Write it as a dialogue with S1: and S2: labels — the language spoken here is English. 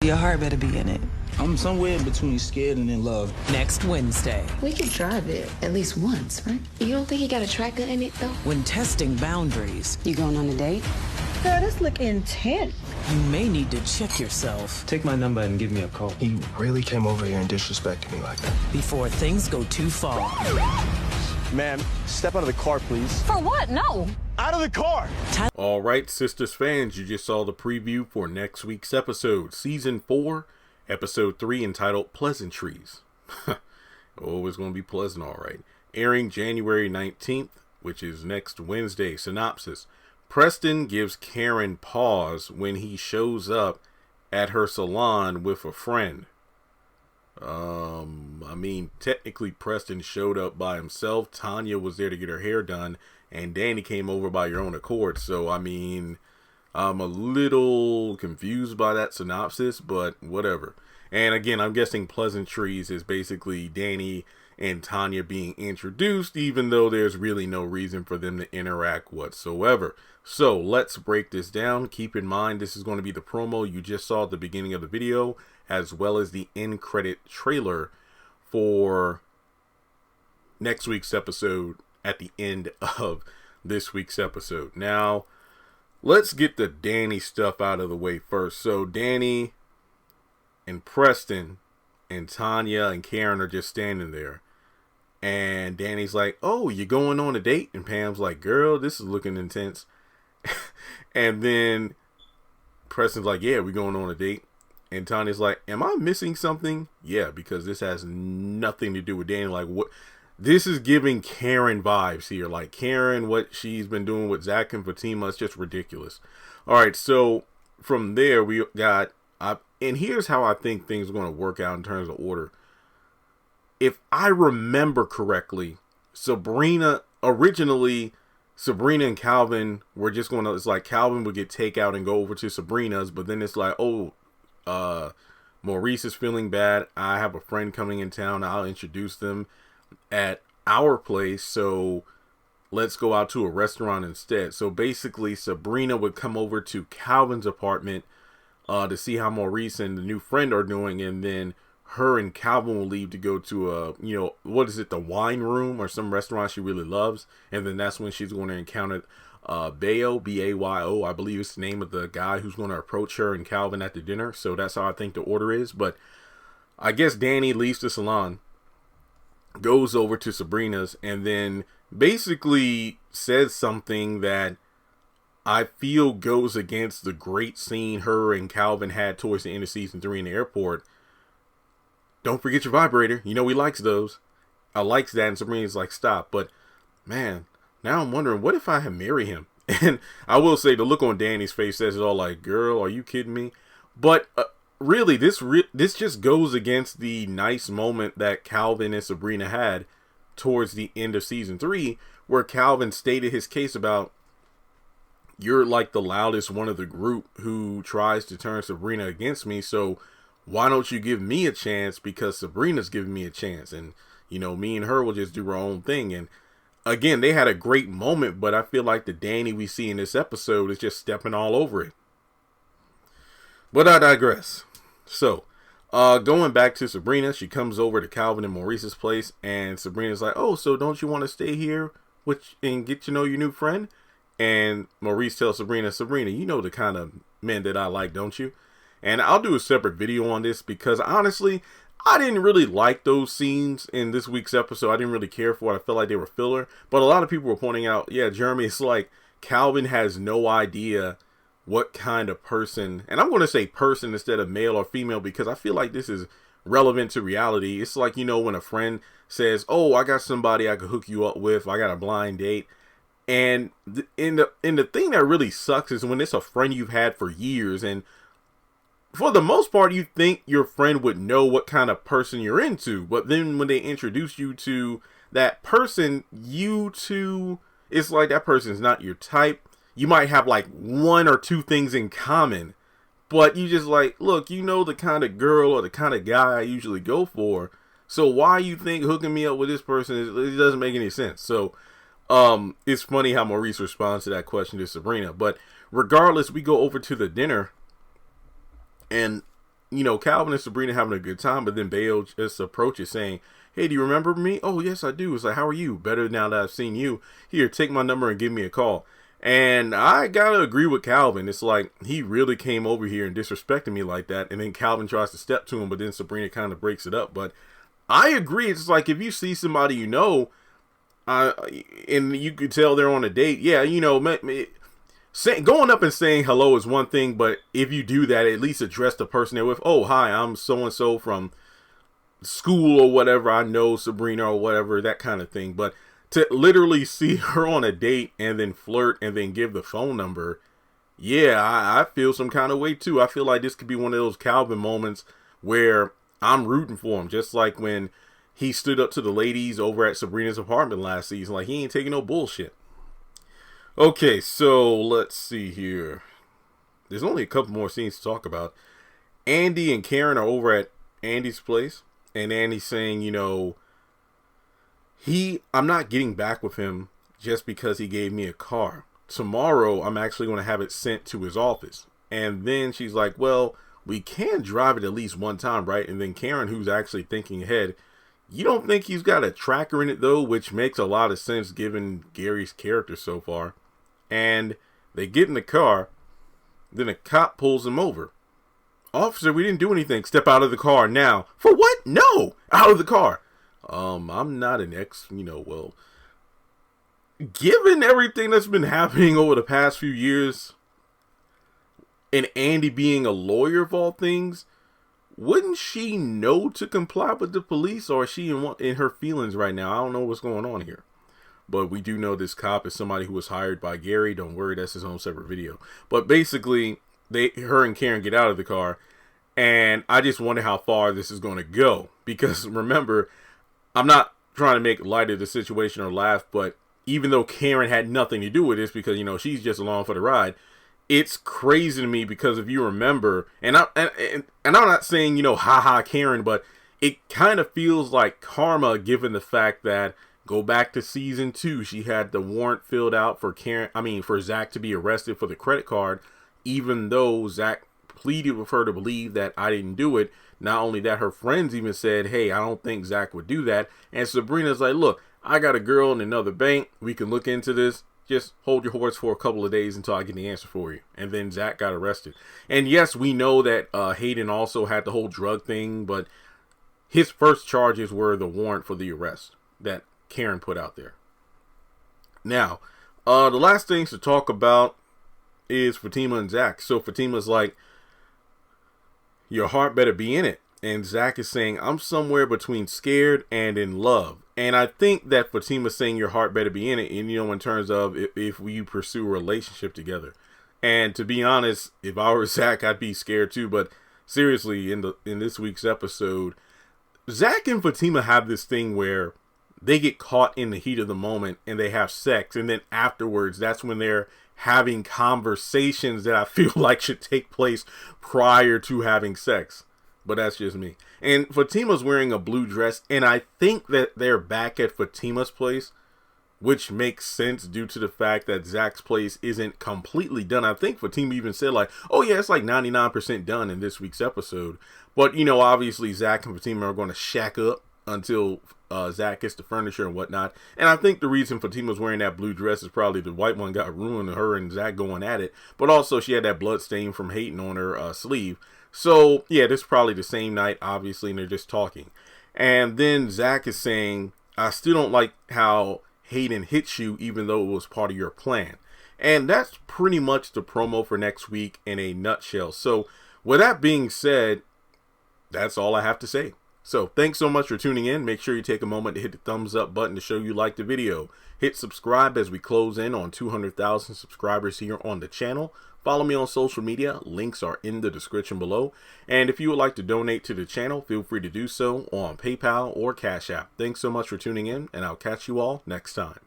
S1: Your heart better be in it.
S2: I'm somewhere between scared and in love.
S1: Next Wednesday.
S3: We could drive it at least once, right? You don't think he got a tracker in it, though?
S1: When testing boundaries,
S3: You going on a date?
S4: Girl, this look intense.
S1: you may need to check yourself
S5: Take my number and give me a call.
S6: He really came over here and disrespected me like that.
S1: before things go too far.
S7: Ma'am, step out of the car, please.
S8: For what? No.
S7: Out of the car!
S9: All right, Sistas fans, you just saw the preview for next week's episode, Season 4, Episode 3, entitled Pleasantries. Oh, it's going to be pleasant, all right. Airing January 19th, which is next Wednesday. Synopsis. Preston gives Karen pause when he shows up at her salon with a friend. I mean, technically Preston showed up by himself. Tanya was there to get her hair done, and Danny came over by your own accord. So, I mean, I'm a little confused by that synopsis, but whatever. And again, I'm guessing Pleasantries is basically Danny and Tanya being introduced, even though there's really no reason for them to interact whatsoever. So let's break this down. Keep in mind, this is going to be the promo you just saw at the beginning of the video, as well as the end credit trailer for next week's episode at the end of this week's episode. Now, let's get the Danny stuff out of the way first. So Danny and Preston and Tanya and Karen are just standing there. And Danny's like, "Oh, you going on a date?" And Pam's like, "Girl, this is looking intense." And then Preston's like, "Yeah, we're going on a date." And Tanya's like, "Am I missing something?" "Yeah, because this has nothing to do with Danny." Like, what? This is giving Karen vibes here. Like, Karen, what she's been doing with Zach and Fatima, it's just ridiculous. All right, so from there, we got, and here's how I think things are going to work out in terms of order. If I remember correctly, originally, Sabrina and Calvin were just going to, it's like Calvin would get takeout and go over to Sabrina's, but then it's like, oh, Maurice is feeling bad. I have a friend coming in town. I'll introduce them at our place. So let's go out to a restaurant instead. So basically, Sabrina would come over to Calvin's apartment to see how Maurice and the new friend are doing, and then her and Calvin will leave to go to the wine room or some restaurant she really loves. And then that's when she's going to encounter Bayo, B-A-Y-O, I believe it's the name of the guy who's going to approach her and Calvin at the dinner. So that's how I think the order is. But I guess Danny leaves the salon, goes over to Sabrina's, and then basically says something that I feel goes against the great scene her and Calvin had towards the end of season 3 in the airport. "Don't forget your vibrator. You know he likes those." I likes that, and Sabrina's like, "Stop." But man, now I'm wondering, what if I had married him? And I will say the look on Danny's face says it all, like, "Girl, are you kidding me?" But really, this just goes against the nice moment that Calvin and Sabrina had towards the end of season 3, where Calvin stated his case about, "You're like the loudest one of the group who tries to turn Sabrina against me, so why don't you give me a chance, because Sabrina's giving me a chance, and me and her will just do our own thing." And again, they had a great moment, but I feel like the Danny we see in this episode is just stepping all over it. But I digress. So going back to Sabrina, she comes over to Calvin and Maurice's place, and Sabrina's like, "Oh, so don't you want to stay here and get to know your new friend?" And Maurice tells Sabrina, "You know the kind of men that I like, don't you?" And I'll do a separate video on this, because honestly, I didn't really like those scenes in this week's episode. I didn't really care for it. I felt like they were filler. But a lot of people were pointing out, yeah, Jeremy, it's like Calvin has no idea what kind of person, and I'm going to say person instead of male or female, because I feel like this is relevant to reality. It's like, when a friend says, "Oh, I got somebody I could hook you up with. I got a blind date." And in the thing that really sucks is when it's a friend you've had for years, and for the most part, you think your friend would know what kind of person you're into. But then when they introduce you to that person, it's like that person's not your type. You might have like one or two things in common, but you just like, look, the kind of girl or the kind of guy I usually go for. So why you think hooking me up with this person, it doesn't make any sense. So it's funny how Maurice responds to that question to Sabrina. But regardless, we go over to the dinner. And Calvin and Sabrina having a good time, but then Bayo just approaches saying, hey, do you remember me? Oh, yes, I do. It's like, how are you? Better now that I've seen you. Here, take my number and give me a call. And I gotta agree with Calvin. It's like, he really came over here and disrespected me like that. And then Calvin tries to step to him, but then Sabrina kind of breaks it up. But I agree. It's like, if you see somebody and you could tell they're on a date, yeah, going up and saying hello is one thing, but if you do that, at least address the person they're with. Oh, hi, I'm so-and-so from school or whatever. I know Sabrina or whatever, that kind of thing. But to literally see her on a date and then flirt and then give the phone number, yeah, I feel some kind of way too. I feel like this could be one of those Calvin moments where I'm rooting for him, just like when he stood up to the ladies over at Sabrina's apartment last season. Like, he ain't taking no bullshit. Okay, so let's see here. There's only a couple more scenes to talk about. Andy and Karen are over at Andy's place, and Andy's saying, I'm not getting back with him just because he gave me a car. Tomorrow, I'm actually going to have it sent to his office. And then she's like, well, we can drive it at least one time, right? And then Karen, who's actually thinking ahead, you don't think he's got a tracker in it, though, which makes a lot of sense given Gary's character so far. And they get in the car. Then a cop pulls him over. Officer, we didn't do anything. Step out of the car now. For what? No! Out of the car. I'm not an well, given everything that's been happening over the past few years, and Andy being a lawyer of all things, wouldn't she know to comply with the police, or is she in her feelings right now? I don't know what's going on here. But we do know this cop is somebody who was hired by Gary. Don't worry, that's his own separate video. But basically, her and Karen get out of the car, and I just wonder how far this is going to go. Because remember, I'm not trying to make light of the situation or laugh, but even though Karen had nothing to do with this, because she's just along for the ride, it's crazy to me because if you remember, and I'm not saying haha Karen, but it kind of feels like karma given the fact that, go back to season 2, she had the warrant filled out for for Zach to be arrested for the credit card, even though Zach pleaded with her to believe that I didn't do it. Not only that, her friends even said, hey, I don't think Zach would do that. And Sabrina's like, look, I got a girl in another bank. We can look into this. Just hold your horse for a couple of days until I get the answer for you. And then Zach got arrested. And yes, we know that Hayden also had the whole drug thing, but his first charges were the warrant for the arrest that Karen put out there. Now, the last things to talk about is Fatima and Zach. So Fatima's like, your heart better be in it. And Zach is saying, I'm somewhere between scared and in love. And I think that Fatima's saying your heart better be in it, and in terms of if we pursue a relationship together. And to be honest, if I were Zach, I'd be scared too. But seriously, in this week's episode, Zach and Fatima have this thing where they get caught in the heat of the moment and they have sex, and then afterwards, that's when they're having conversations that I feel like should take place prior to having sex. But that's just me. And Fatima's wearing a blue dress, and I think that they're back at Fatima's place, which makes sense due to the fact that Zach's place isn't completely done. I think Fatima even said like, oh yeah, it's like 99% done in this week's episode. But obviously Zach and Fatima are going to shack up until Zach gets the furniture and whatnot. And I think the reason Fatima's wearing that blue dress is probably the white one got ruined, her and Zach going at it. But also she had that blood stain from Hayden on her sleeve. So yeah, this is probably the same night, obviously, and they're just talking. And then Zach is saying, I still don't like how Hayden hits you, even though it was part of your plan. And that's pretty much the promo for next week in a nutshell. So with that being said, that's all I have to say. So thanks so much for tuning in. Make sure you take a moment to hit the thumbs up button to show you like the video. Hit subscribe as we close in on 200,000 subscribers here on the channel. Follow me on social media. Links are in the description below. And if you would like to donate to the channel, feel free to do so on PayPal or Cash App. Thanks so much for tuning in, and I'll catch you all next time.